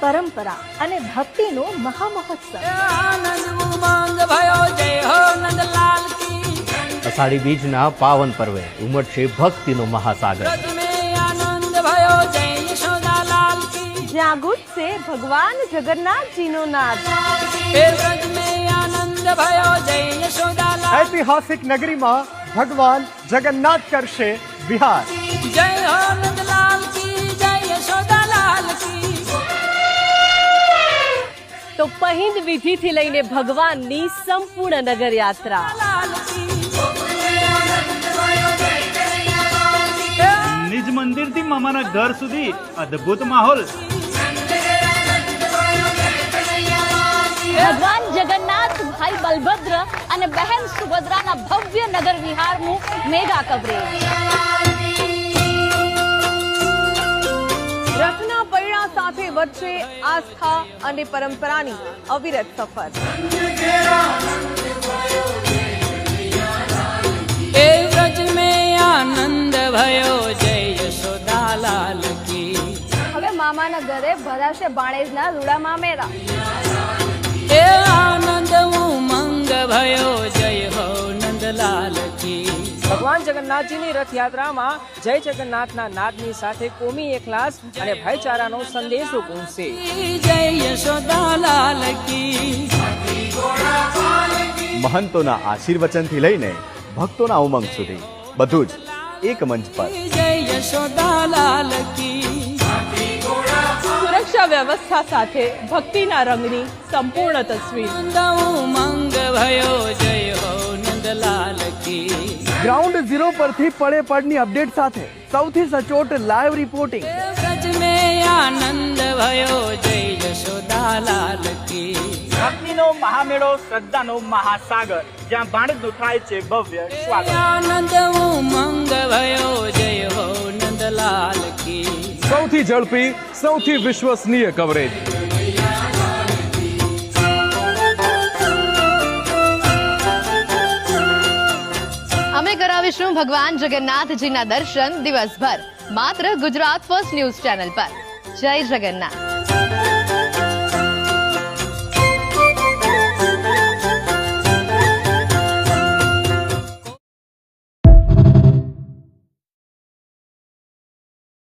પરંપરા અને ભક્તિનો મહામહોત્સવ। અષાઢી બીજના પાવન પર્વે ઉમટશે ભક્તિનો મહાસાગર। જ્યાં ગુજશે ભગવાન જગન્નાથજીનો નાદ। ऐतिहासिक नगरी में भगवान जगन्नाथ करशे विहार। जय हो नंदलाल की, जय यशोदालाल की। तो पहिंद विधि थी लईने भगवान नी संपूर्ण नगर यात्रा। निज मंदिर थी मामाना घर सुधी अद्भुत माहौल। भगवान जगन्नाथ भाई बलभद्र અને બહેન સુભદ્રાના ભવ્ય નગર વિહારનું મેગા કવરેજ। રથના પૈડા સાથે વચ્ચે આસ્થા અને પરંપરાની અવિરત સફર। ए व्रज में आनंद भयो, जय यशोदालाल की। હવે મામાના ઘરે ભરાશે બાણેજના રૂડા મામેરા। ए आनंद उमंग भयो, जय हो नंदलाल की। ભગવાન જગન્નાથજીની રથયાત્રામાં જય જગન્નાથના નાદની સાથે કોમી એકલાસ અને ભાઈચારાનો સંદેશો ગૂંજશે। जय यशोदालाल की। महंतोना आशीर्वचनथी लईने भक्तोना उमंग सुधी बधुं ज एक मंच पर। जय यशोदालाल की। સુરક્ષા વ્યવસ્થા સાથે ભક્તિના રંગની સંપૂર્ણ તસવીર। उमंग भयो, जय हो नंदलाल की। ग्राउंड जीरो पर थी पड़े पड़नी अपडेट साथे सौथी सचोट लाइव रिपोर्टिंग। व्रज में आनंद भयो, जय यशोदालाल की। ભક્તિનો મહામેળો, શ્રદ્ધાનો મહાસાગર, જ્યાં બાણેજનું થાય છે ભવ્ય સ્વાગત। आनंद उमंग भयो, जय हो नंदलाल की। સૌથી ઝડપી, સૌથી વિશ્વસનીય કવરેજ। અમે કરાવીશું ભગવાન જગન્નાથજીના દર્શન દિવસભર માત્ર ગુજરાત ફર્સ્ટ ન્યૂઝ ચેનલ પર। જય જગન્નાથ।